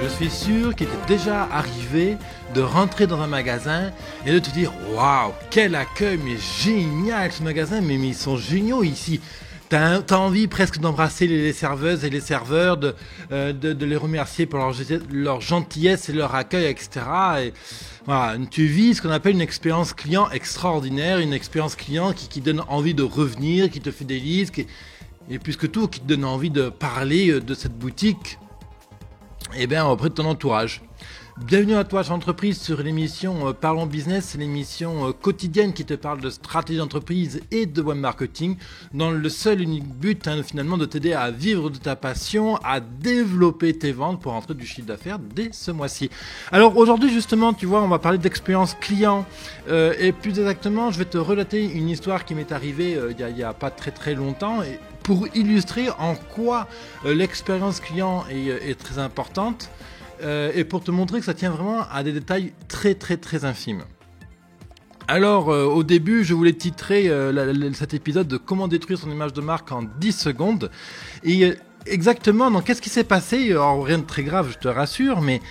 Je suis sûr qu'il t'est déjà arrivé de rentrer dans un magasin et de te dire « Waouh, quel accueil, mais génial ce magasin, mais ils sont géniaux ici !» T'as envie presque d'embrasser les serveuses et les serveurs, de les remercier pour leur gentillesse et leur accueil, etc. Et voilà, tu vis ce qu'on appelle une expérience client extraordinaire, une expérience client qui donne envie de revenir, qui te fidélise, et plus que tout, qui te donne envie de parler de cette boutique auprès de ton entourage. Bienvenue à toi, chef d'entreprise, sur l'émission Parlons Business, c'est l'émission quotidienne qui te parle de stratégie d'entreprise et de web marketing, dans le seul et unique but finalement de t'aider à vivre de ta passion, à développer tes ventes pour rentrer du chiffre d'affaires dès ce mois-ci. Alors aujourd'hui justement, tu vois, on va parler d'expérience client et plus exactement, je vais te relater une histoire qui m'est arrivée il y a pas très longtemps et pour illustrer en quoi l'expérience client est très importante. Et pour te montrer que ça tient vraiment à des détails très infimes. Alors au début je voulais titrer cet épisode de comment détruire son image de marque en 10 secondes. Et exactement, donc qu'est-ce qui s'est passé? Alors, rien de très grave, je te rassure, mais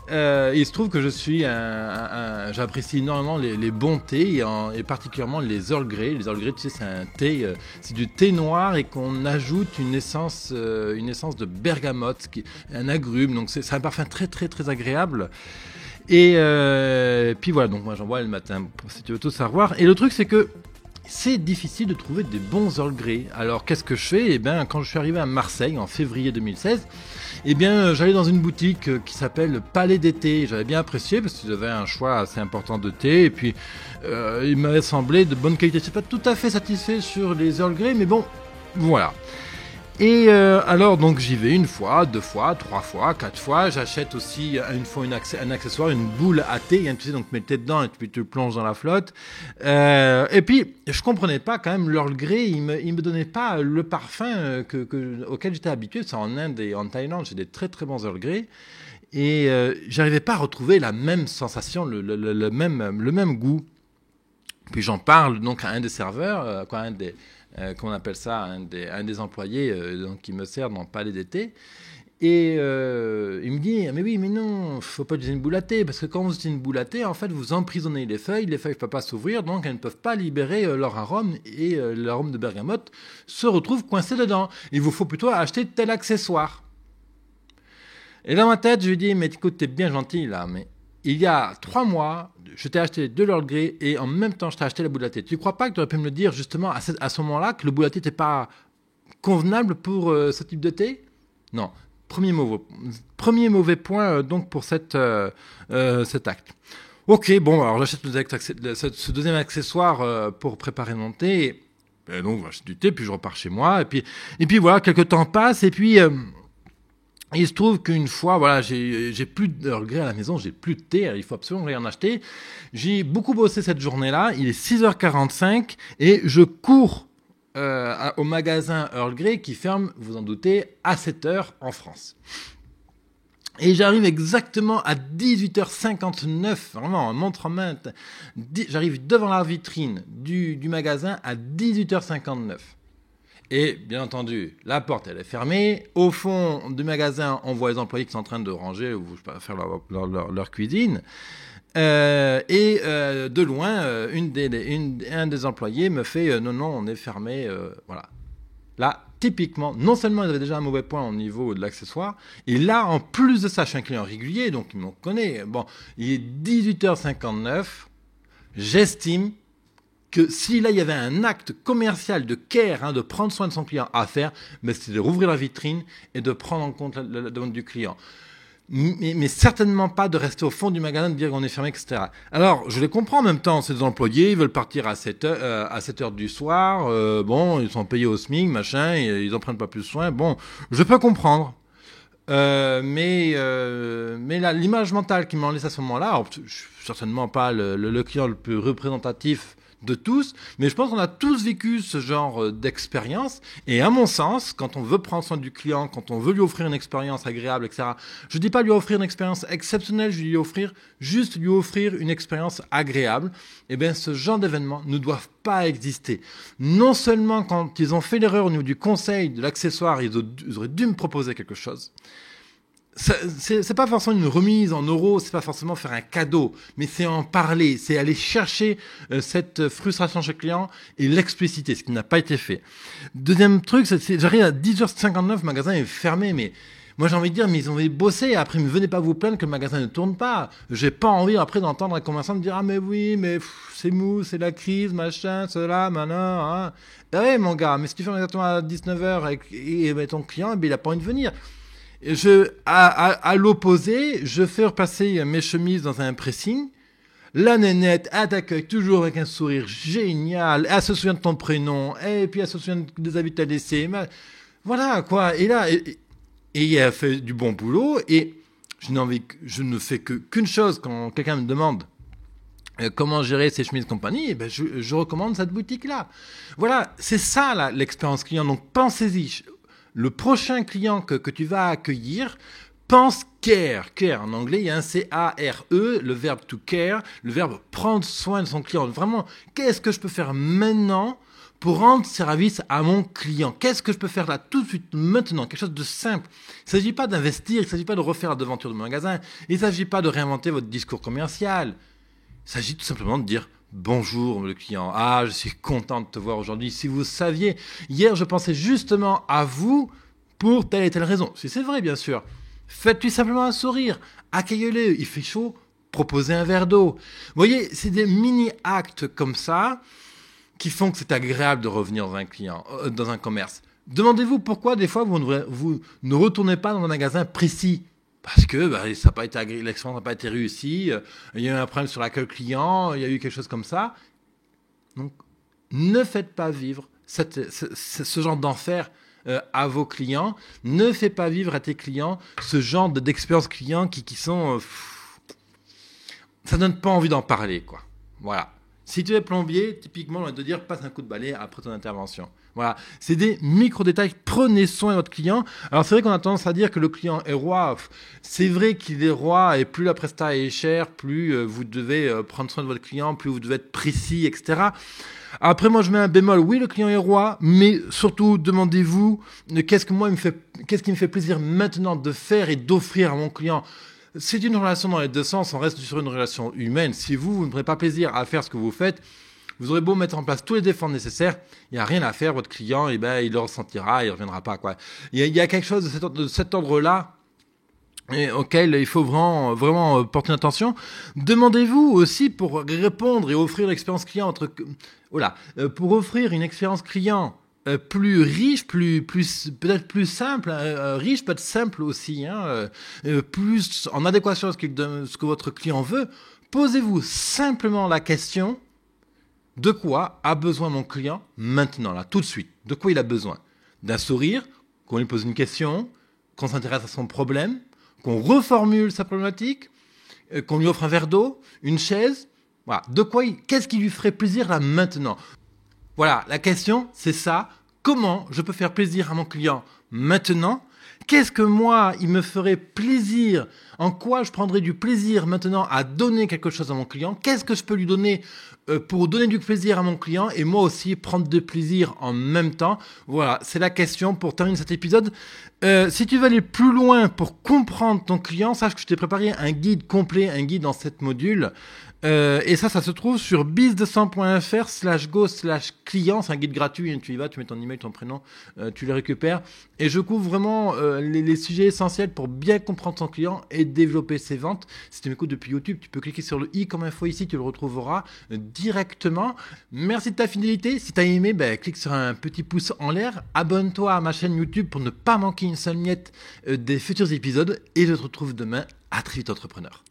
il se trouve que je suis j'apprécie énormément les bons thés et particulièrement les Earl Grey. Les Earl Grey, tu sais, c'est un thé, c'est du thé noir et qu'on ajoute une essence de bergamote, un agrume. Donc c'est un parfum très agréable. Et puis voilà, donc moi j'en bois le matin si tu veux tout savoir. Et le truc c'est que c'est difficile de trouver des bons Earl Grey. Alors qu'est-ce que je fais? Quand je suis arrivé à Marseille en février 2016, j'allais dans une boutique qui s'appelle Palais d'été. J'avais bien apprécié parce qu'ils avaient un choix assez important de thé. Et puis il m'avait semblé de bonne qualité. Je suis pas tout à fait satisfait sur les Earl Grey, mais bon, voilà. Et alors donc j'y vais une fois, 2 fois, 3 fois, 4 fois. J'achète aussi une fois un accessoire, une boule à thé, tu sais, donc tu mets le thé dedans et puis tu le plonges dans la flotte. Et puis je comprenais pas quand même l'Earl Grey, il me donnait pas le parfum auquel j'étais habitué. C'est en Inde et en Thaïlande, j'ai des très bons Earl Grey. Et j'arrivais pas à retrouver la même sensation, le même goût. Puis j'en parle donc à un des serveurs, qu'on appelle ça, un des employés qui me sert dans le palais d'été. Et il me dit, mais oui, mais non, faut pas utiliser une boule à thé, parce que quand vous utilisez une boule à thé, en fait, vous emprisonnez les feuilles ne peuvent pas s'ouvrir, donc elles ne peuvent pas libérer leur arôme, et l'arôme de bergamote se retrouve coincé dedans. Il vous faut plutôt acheter tel accessoire. Et dans ma tête, je lui dis, mais écoute, t'es bien gentil là, mais il y a 3 mois, je t'ai acheté de l'Earl Grey et en même temps, je t'ai acheté la boule à thé. Tu ne crois pas que tu aurais pu me le dire justement à ce moment-là, que le boule à thé n'était pas convenable pour ce type de thé? Non. Premier mauvais point donc pour cet acte. Ok, bon, alors j'achète ce deuxième accessoire pour préparer mon thé. Et donc, j'achète du thé, puis je repars chez moi. Et puis voilà, quelques temps passent et puis... il se trouve qu'une fois, voilà, j'ai plus de Earl Grey à la maison, j'ai plus de thé, il faut absolument rien en acheter. J'ai beaucoup bossé cette journée-là, il est 6h45 et je cours au magasin Earl Grey qui ferme, vous en doutez, à 7h en France. Et j'arrive exactement à 18h59, vraiment, montre en main, j'arrive devant la vitrine du magasin à 18h59. Et bien entendu, la porte elle est fermée. Au fond du magasin, on voit les employés qui sont en train de ranger ou faire leur cuisine. De loin, un des employés me fait non, on est fermé. Voilà. Là, typiquement, non seulement ils avaient déjà un mauvais point au niveau de l'accessoire, et là, en plus de ça, je suis un client régulier, donc ils m'en connaissent. Bon, il est 18h59. J'estime que si là il y avait un acte commercial de care, de prendre soin de son client à faire, mais c'est de rouvrir la vitrine et de prendre en compte la demande du client. Mais certainement pas de rester au fond du magasin, de dire qu'on est fermé, etc. Alors, je les comprends en même temps, ces employés, ils veulent partir à 7h du soir, bon, ils sont payés au SMIC, machin, et ils en prennent pas plus soin, bon, je peux comprendre. Mais là, l'image mentale qui m'en laisse à ce moment-là, alors, je suis certainement pas le client le plus représentatif de tous, mais je pense qu'on a tous vécu ce genre d'expérience, et à mon sens, quand on veut prendre soin du client, quand on veut lui offrir une expérience agréable, etc., je dis pas lui offrir une expérience exceptionnelle, je dis lui offrir une expérience agréable, et bien ce genre d'événements ne doivent pas exister. Non seulement quand ils ont fait l'erreur au niveau du conseil, de l'accessoire, ils auraient dû me proposer quelque chose, C'est pas forcément une remise en euros, c'est pas forcément faire un cadeau, mais c'est en parler, c'est aller chercher cette frustration chez le client et l'expliciter, ce qui n'a pas été fait. Deuxième truc, j'arrive à 10h59, le magasin est fermé, mais moi j'ai envie de dire, mais ils ont bossé, après ne venez pas vous plaindre que le magasin ne tourne pas. J'ai pas envie après d'entendre un commerçant me dire, ah mais oui, mais c'est mou, c'est la crise, machin, cela, maintenant, hein. Ah ouais mon gars, mais si tu fais exactement à 19h et ton client, il a pas envie de venir. À l'opposé, je fais repasser mes chemises dans un pressing. La nénette, elle t'accueille toujours avec un sourire génial. Elle se souvient de ton prénom. Et puis elle se souvient des avis que t'as laissés. Voilà, quoi. Et là, et elle fait du bon boulot. Et je ne fais qu'une chose quand quelqu'un me demande comment gérer ses chemises compagnie, ben je recommande cette boutique-là. Voilà, c'est ça, là, l'expérience client. Donc, pensez-y. Le prochain client que tu vas accueillir, pense care. Care, en anglais, il y a un C-A-R-E, le verbe to care, le verbe prendre soin de son client. Vraiment, qu'est-ce que je peux faire maintenant pour rendre service à mon client? Qu'est-ce que je peux faire là, tout de suite, maintenant? Quelque chose de simple. Il ne s'agit pas d'investir, il ne s'agit pas de refaire la devanture de mon magasin, il ne s'agit pas de réinventer votre discours commercial. Il s'agit tout simplement de dire bonjour le client. Ah, je suis content de te voir aujourd'hui. Si vous saviez, hier je pensais justement à vous pour telle et telle raison. Si c'est vrai, bien sûr. Faites-lui simplement un sourire. Accueillez-le. Il fait chaud. Proposez un verre d'eau. Vous voyez, c'est des mini-actes comme ça qui font que c'est agréable de revenir dans un commerce. Demandez-vous pourquoi des fois vous ne retournez pas dans un magasin précis. Parce que l'expérience n'a pas été réussie, il y a eu un problème sur l'accueil client, il y a eu quelque chose comme ça. Donc, ne faites pas vivre ce genre d'enfer à vos clients. Ne faites pas vivre à tes clients ce genre d'expérience client qui sont... ça donne pas envie d'en parler, quoi. Voilà. Si tu es plombier, typiquement, on va te dire passe un coup de balai après ton intervention. Voilà, c'est des micro-détails. Prenez soin de votre client. Alors, c'est vrai qu'on a tendance à dire que le client est roi. C'est vrai qu'il est roi et plus la presta est chère, plus vous devez prendre soin de votre client, plus vous devez être précis, etc. Après, moi, je mets un bémol. Oui, le client est roi, mais surtout, demandez-vous qu'est-ce qui me fait plaisir maintenant de faire et d'offrir à mon client. C'est une relation dans les deux sens, on reste sur une relation humaine. Si vous ne prenez pas plaisir à faire ce que vous faites, vous aurez beau mettre en place tous les efforts nécessaires, il n'y a rien à faire, votre client, il le ressentira, il ne reviendra pas, quoi. Il y a quelque chose de cet ordre-là auquel il faut vraiment porter attention. Demandez-vous aussi pour répondre et offrir l'expérience client pour offrir une expérience client plus riche, peut-être plus simple, riche peut être simple aussi, plus en adéquation avec ce que votre client veut. Posez-vous simplement la question: de quoi a besoin mon client maintenant, là, tout de suite? De quoi il a besoin? D'un sourire, qu'on lui pose une question, qu'on s'intéresse à son problème, qu'on reformule sa problématique, qu'on lui offre un verre d'eau, une chaise. Voilà. Qu'est-ce qui lui ferait plaisir là maintenant? Voilà, la question, c'est ça. Comment je peux faire plaisir à mon client maintenant? Qu'est-ce que moi, il me ferait plaisir? En quoi je prendrais du plaisir maintenant à donner quelque chose à mon client? Qu'est-ce que je peux lui donner pour donner du plaisir à mon client et moi aussi prendre du plaisir en même temps? Voilà, c'est la question pour terminer cet épisode. Si tu veux aller plus loin pour comprendre ton client, sache que je t'ai préparé un guide complet, un guide dans 7 modules. Et ça se trouve sur biz200.fr/go/client. C'est un guide gratuit, tu y vas, tu mets ton email, ton prénom, tu les récupères. Et je couvre vraiment les sujets essentiels pour bien comprendre ton client et développer ses ventes. Si tu m'écoutes depuis YouTube, tu peux cliquer sur le i comme info ici, tu le retrouveras directement. Merci de ta fidélité. Si tu as aimé, clique sur un petit pouce en l'air. Abonne-toi à ma chaîne YouTube pour ne pas manquer une seule miette des futurs épisodes. Et je te retrouve demain. À très vite, entrepreneur.